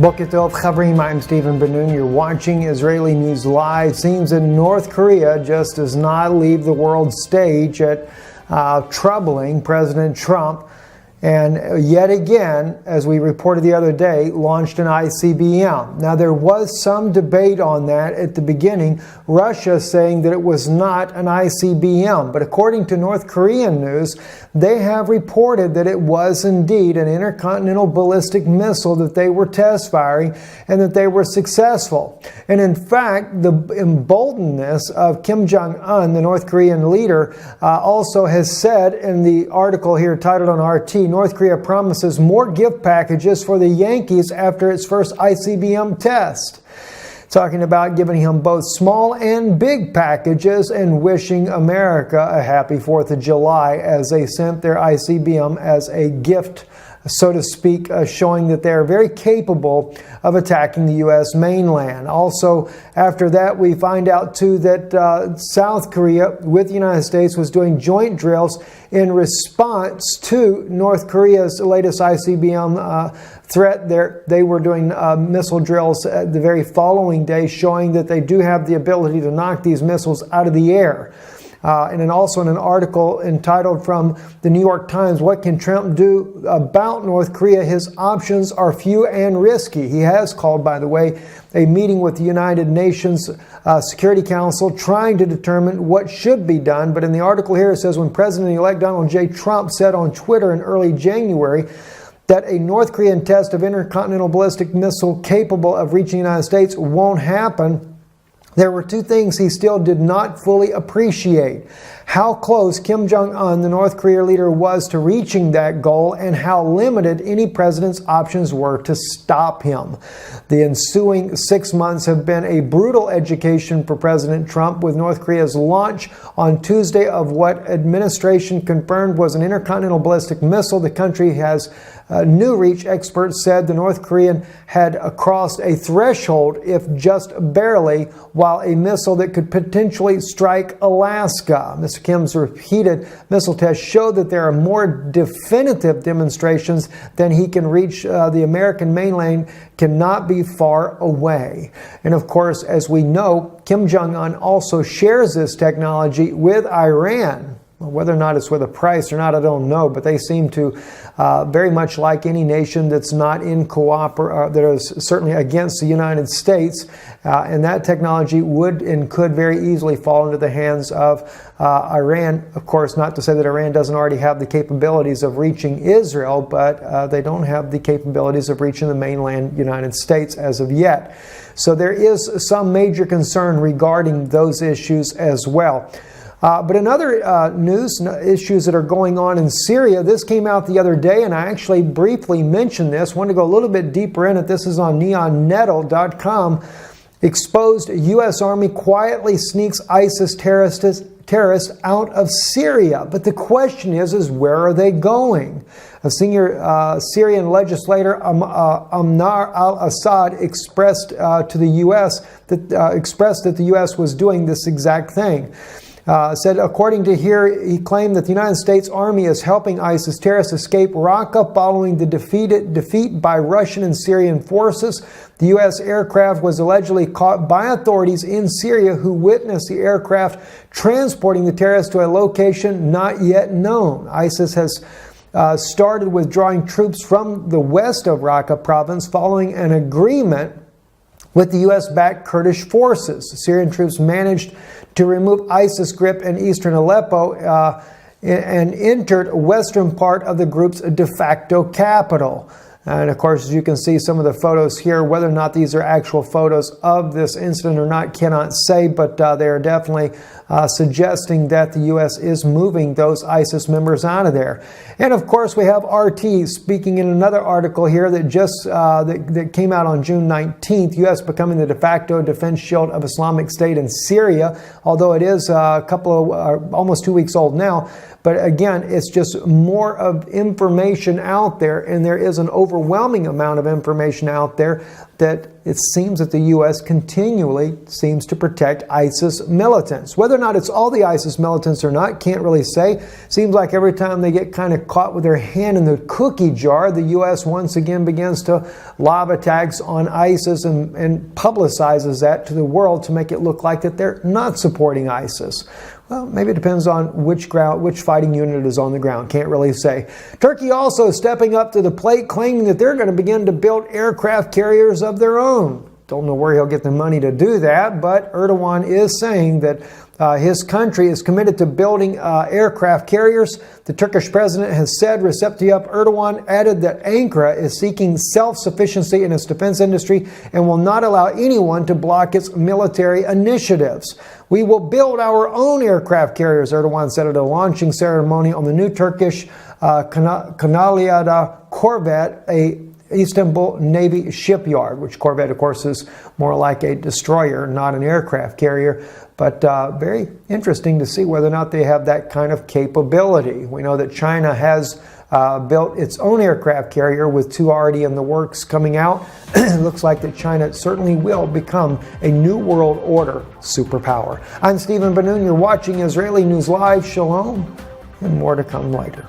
Boker Tov, Chavrim, I'm Stephen Ben-Nun. You're watching Israeli News Live. Seems that North Korea just does not leave the world stage at troubling President Trump. And yet again, as we reported the other day, launched an ICBM. Now, there was some debate on that at the beginning, Russia saying that it was not an ICBM. But according to North Korean news, they have reported that it was indeed an intercontinental ballistic missile that they were test firing and that they were successful. And in fact, the emboldenedness of Kim Jong-un, the North Korean leader, also has said in the article here titled on RT, North Korea promises more gift packages for the Yankees after its first ICBM test. Talking about giving him both small and big packages and wishing America a happy 4th of July as they sent their ICBM as a gift, so to speak, showing that they're very capable of attacking the U.S. mainland. Also, after that, we find out, too, that South Korea with the United States was doing joint drills in response to North Korea's latest ICBM threat. They were doing missile drills the very following day, showing that they do have the ability to knock these missiles out of the air. And then also in an article entitled from the New York Times, What Can Trump Do About North Korea? His options are few and risky. He has called, by the way, a meeting with the United Nations Security Council trying to determine what should be done. But in the article here, it says when President-elect Donald J. Trump said on Twitter in early January that a North Korean test of intercontinental ballistic missile capable of reaching the United States won't happen, there were two things he still did not fully appreciate: how close Kim Jong-un, the North Korea leader, was to reaching that goal and how limited any president's options were to stop him. The ensuing 6 months have been a brutal education for President Trump, with North Korea's launch on Tuesday of what administration confirmed was an intercontinental ballistic missile. The country has new reach, experts said the North Korean had crossed a threshold, if just barely, while a missile that could potentially strike Alaska. Mr. Kim's repeated missile tests show that there are more definitive demonstrations than he can reach the American mainland cannot be far away. And of course, as we know, Kim Jong-un also shares this technology with Iran. Whether or not it's with a price or not, I don't know, but they seem to very much like any nation that's not in that is certainly against the United States, and that technology would and could very easily fall into the hands of Iran. Of course, not to say that Iran doesn't already have the capabilities of reaching Israel, but they don't have the capabilities of reaching the mainland United States as of yet. So there is some major concern regarding those issues as well. But in other news, issues that are going on in Syria, this came out the other day, and I actually briefly mentioned this. I want to go a little bit deeper in it. This is on neonnetal.com. Exposed U.S. Army quietly sneaks ISIS terrorists out of Syria. But the question is where are they going? A senior Syrian legislator, Amnar al-Assad, expressed to the U.S. that the U.S. was doing this exact thing. Said, according to here, he claimed that the United States Army is helping ISIS terrorists escape Raqqa following the defeat by Russian and Syrian forces. The U.S. aircraft was allegedly caught by authorities in Syria who witnessed the aircraft transporting the terrorists to a location not yet known. ISIS has started withdrawing troops from the west of Raqqa province following an agreement with the U.S.-backed Kurdish forces. Syrian troops managed to remove ISIS grip in eastern Aleppo and entered western part of the group's de facto capital. And of course, as you can see some of the photos here, whether or not these are actual photos of this incident or not, cannot say, but they are definitely suggesting that the U.S. is moving those ISIS members out of there. And of course, we have RT speaking in another article here that just that came out on June 19th, U.S. becoming the de facto defense shield of Islamic State in Syria, although it is a couple of almost 2 weeks old now. But again, it's just more of information out there, and there is an overwhelming amount of information out there that it seems that the U.S. continually seems to protect ISIS militants. Whether or not it's all the ISIS militants or not, can't really say. Seems like every time they get kind of caught with their hand in the cookie jar, the U.S. once again begins to lob attacks on ISIS and publicizes that to the world to make it look like that they're not supporting ISIS. Well, maybe it depends on which fighting unit is on the ground. Can't really say. Turkey also stepping up to the plate, claiming that they're going to begin to build aircraft carriers of their own. Don't know where he'll get the money to do that, but Erdogan is saying that his country is committed to building aircraft carriers. The Turkish president has said. Recep Tayyip Erdogan added that Ankara is seeking self-sufficiency in its defense industry and will not allow anyone to block its military initiatives. We will build our own aircraft carriers, Erdogan said at a launching ceremony on the new Turkish Kanaliada Corvette, a Istanbul Navy shipyard, which Corvette, of course, is more like a destroyer, not an aircraft carrier. But very interesting to see whether or not they have that kind of capability. We know that China has built its own aircraft carrier with two already in the works coming out. It looks like that China certainly will become a new world order superpower. I'm Stephen Ben-Nun. You're watching Israeli News Live. Shalom, and more to come later.